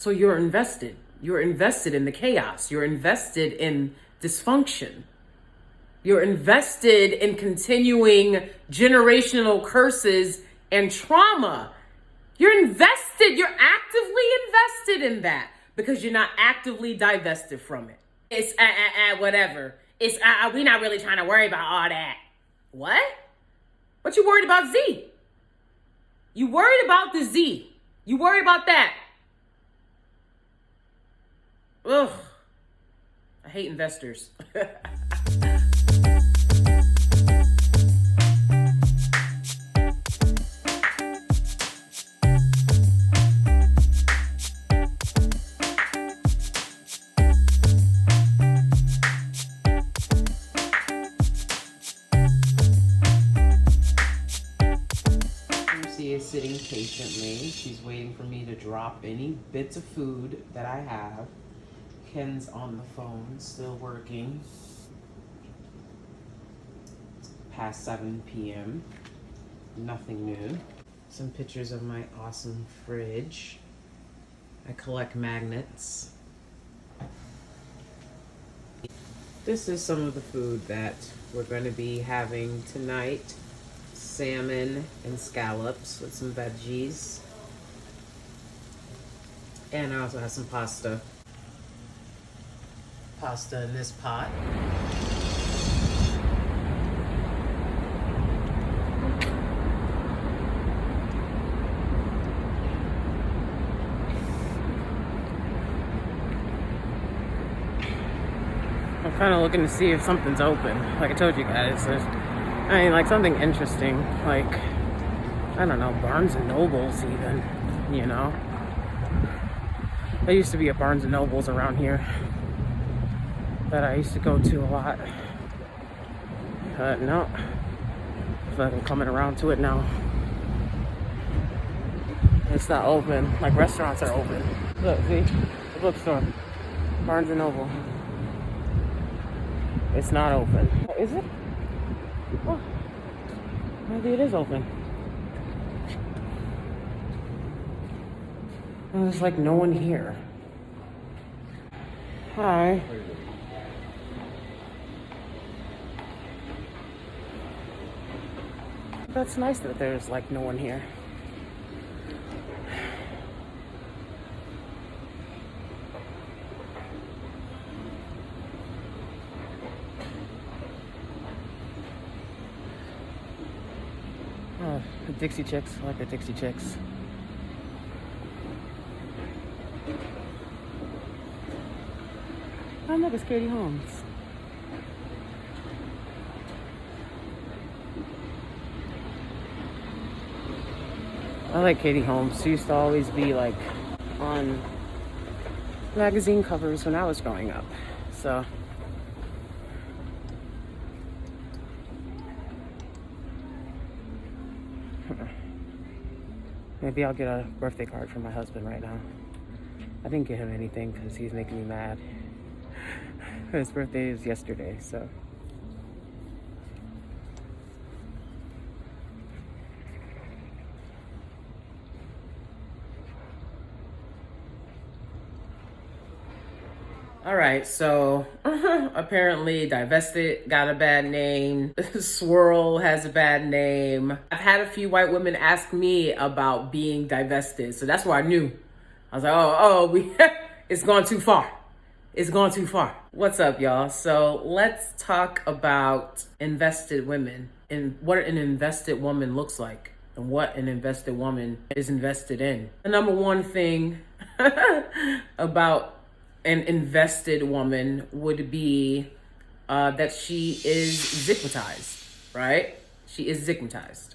So you're invested. You're invested in the chaos. You're invested in dysfunction. You're invested in continuing generational curses and trauma. You're invested. You're actively invested in that because you're not actively divested from it. It's whatever. It's we're not really trying to worry about all that. What? What you worried about Z? You worried about the Z. You worried about that. Ugh. I hate investors. Lucy is sitting patiently. She's waiting for me to drop any bits of food that I have. Ken's on the phone, still working. It's past 7 p.m. Nothing new. Some pictures of my awesome fridge. I collect magnets. This is some of the food that we're going to be having tonight. Salmon and scallops with some veggies. And I also have some pasta. Pasta in this pot. I'm kind of looking to see if something's open. Like I told you guys, like something interesting. Like, I don't know, Barnes and Nobles even, you know. There used to be a Barnes and Nobles around here that I used to go to a lot. But no, I feel like I'm coming around to it now. It's not open. Like restaurants are open. Look, see? The bookstore. Barnes and Noble. It's not open. Oh, is it? Oh, maybe it is open. Oh, there's like no one here. Hi. That's nice that there's like no one here. Oh, the Dixie Chicks. I like the Dixie Chicks. Oh, look, it's Katie Holmes. I like Katie Holmes. She used to always be like on magazine covers when I was growing up. So maybe I'll get a birthday card from my husband right now. I didn't get him anything because he's making me mad. His birthday is yesterday, so. All right, so apparently divested got a bad name. Swirl has a bad name. I've had a few white women ask me about being divested, so that's why I knew. I was like, it's gone too far. It's gone too far. What's up, y'all? So let's talk about invested women and what an invested woman looks like and what an invested woman is invested in. The number one thing about an invested woman would be that she is Zickmatized, right? She is Zickmatized.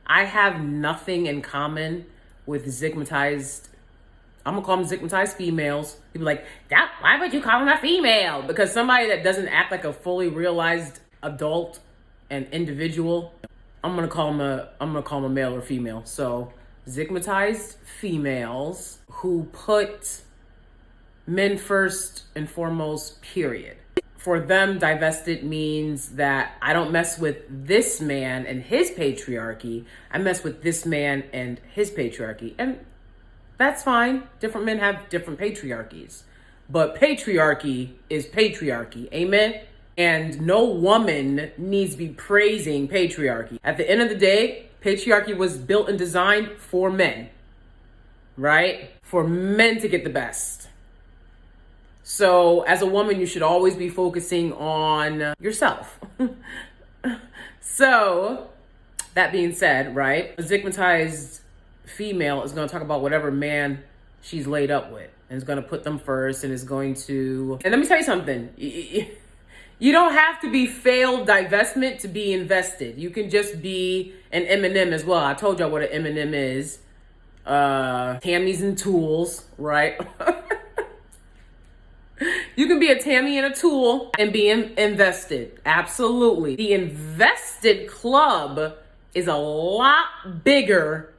I have nothing in common with Zickmatized. I'm gonna call them Zickmatized females. People are like, why would you call them a female? Because somebody that doesn't act like a fully realized adult and individual, I'm gonna call them a male or female. So Zickmatized females who put men first and foremost, period. For them, divested means that I don't mess with this man and his patriarchy. I mess with this man and his patriarchy. And That's fine. Different men have different patriarchies. But patriarchy is patriarchy. Amen? And no woman needs to be praising patriarchy. At the end of the day, patriarchy was built and designed for men, right? For men to get the best. So as a woman, you should always be focusing on yourself. So that being said, right? A Zickmatized female is going to talk about whatever man she's laid up with and is going to put them first and is going to... And let me tell you something. You don't have to be failed divestment to be invested. You can just be an M&M as well. I told y'all what an M&M is. Tammys and tools, right? You can be a Tammy and a tool and be invested. Absolutely. The invested club is a lot bigger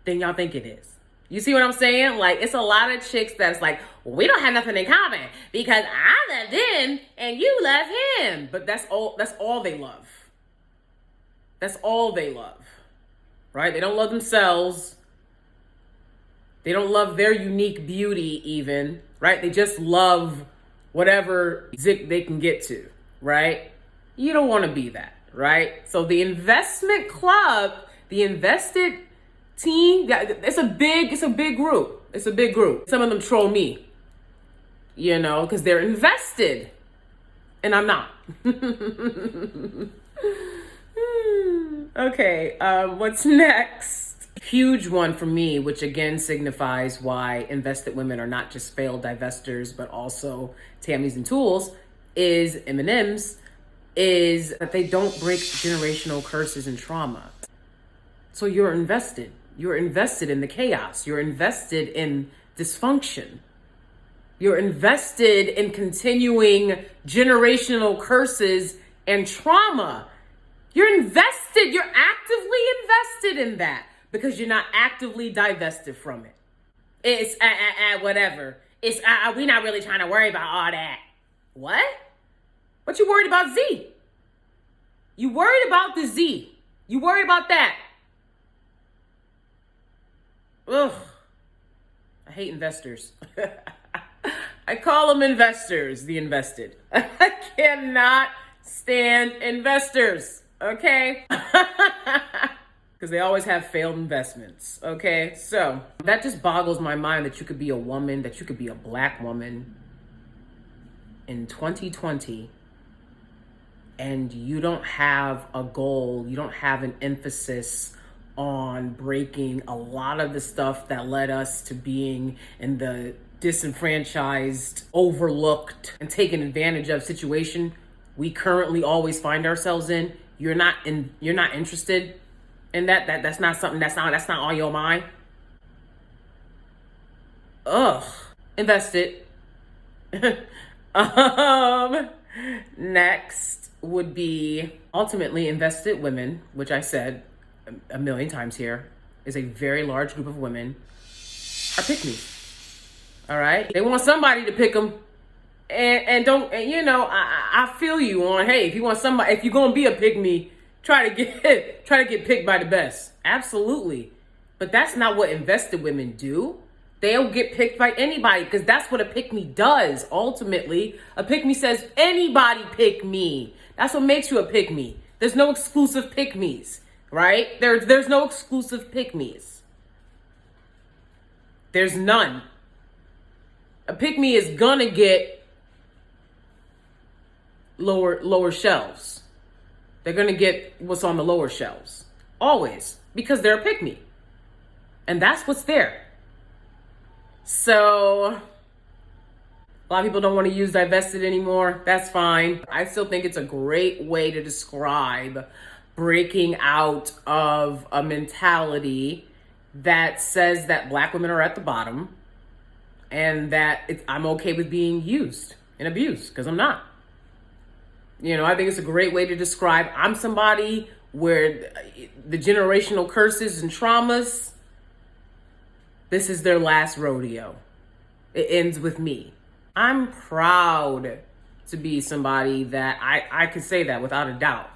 than y'all think it is. You see what I'm saying? Like, it's a lot of chicks that's like, we don't have nothing in common because I love him and you love him. But that's all they love. That's all they love. Right? They don't love themselves. They don't love their unique beauty even, right? They just love whatever Zick they can get to, right? You don't want to be that, right? So the investment club, the invested team, it's a big group. It's a big group. Some of them troll me, you know, because they're invested and I'm not. Okay, what's next? Huge one for me, which again signifies why invested women are not just failed divestors, but also Tammys and tools, is M&Ms, is that they don't break generational curses and trauma. So you're invested. You're invested in the chaos. You're invested in dysfunction. You're invested in continuing generational curses and trauma. You're invested. You're actively invested in that because you're not actively divested from it. It's whatever. It's we're not really trying to worry about all that. What? What you worried about Z? You worried about the Z. You worried about that. Ugh. I hate investors. I call them investors, the invested. I cannot stand investors, okay? Because they always have failed investments, okay? So that just boggles my mind that you could be a woman, that you could be a black woman in 2020 and you don't have a goal, you don't have an emphasis on breaking a lot of the stuff that led us to being in the disenfranchised, overlooked, and taken advantage of situation we currently always find ourselves in. You're not interested in that. That's not something that's not on your mind. Ugh. Invested. Next would be ultimately invested women, which I said a million times here, is a very large group of women are Pickmes. All right, they want somebody to pick them, and don't. And, you know, I feel you on. Hey, if you want somebody, if you're gonna be a pick me, try to get picked by the best. Absolutely, but that's not what invested women do. They'll get picked by anybody because that's what a pick me does. Ultimately, a pick me says anybody pick me. That's what makes you a pick me. There's no exclusive pick me's, right? There's no exclusive pick me's. There's none. A pick me is gonna get lower shelves. They're gonna get what's on the lower shelves. Always. Because they're a pick me. And that's what's there. So a lot of people don't want to use divested anymore. That's fine. I still think it's a great way to describe breaking out of a mentality that says that black women are at the bottom and that I'm okay with being used and abused, because I'm not. You know, I think it's a great way to describe I'm somebody where the generational curses and traumas, this is their last rodeo. It ends with me. I'm proud to be somebody that I could say that without a doubt.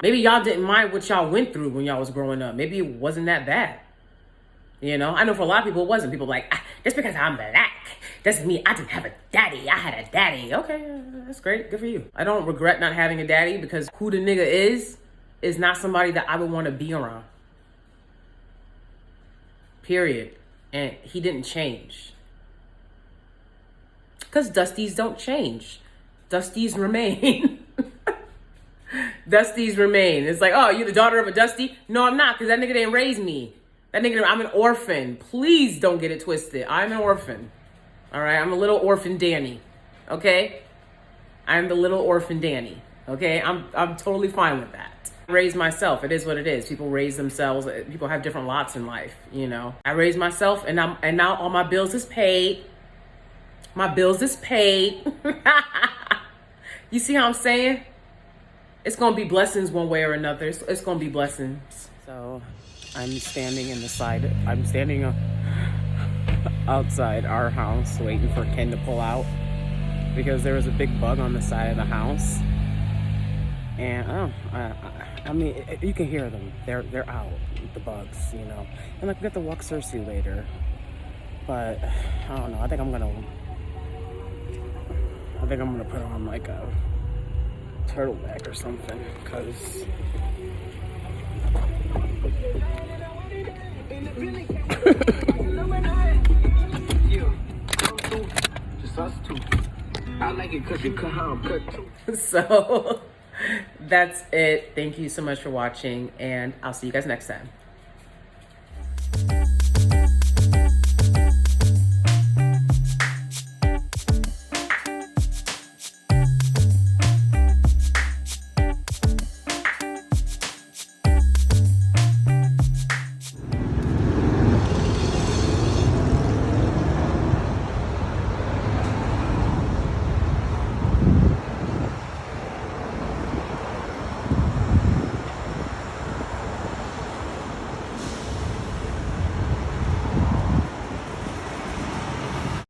Maybe y'all didn't mind what y'all went through when y'all was growing up. Maybe it wasn't that bad. You know, I know for a lot of people it wasn't. People were like, just because I'm black doesn't mean I didn't have a daddy. I had a daddy. Okay, that's great. Good for you. I don't regret not having a daddy because who the nigga is not somebody that I would want to be around. Period. And he didn't change. Because Dusties don't change. Dusties remain. Dusties remain. It's like, oh, you're the daughter of a Dusty? No, I'm not, because that nigga didn't raise me. That nigga, I'm an orphan. Please don't get it twisted. I'm an orphan. All right? I'm a little orphan Danie. Okay? I'm the little orphan Danie. Okay? I'm totally fine with that. I raised myself. It is what it is. People raise themselves. People have different lots in life, you know. I raised myself, and now all my bills is paid. My bills is paid. You see how I'm saying? It's going to be blessings one way or another. It's going to be blessings. So I'm standing outside our house waiting for Ken to pull out because there was a big bug on the side of the house. And I mean, you can hear them. They're out, the bugs, you know. And like, we have to walk Cersei later. But I don't know. I think I'm gonna put on like a turtleneck or something, cause I like it cause you cut how I'm cut too. So that's it. Thank you so much for watching, and I'll see you guys next time.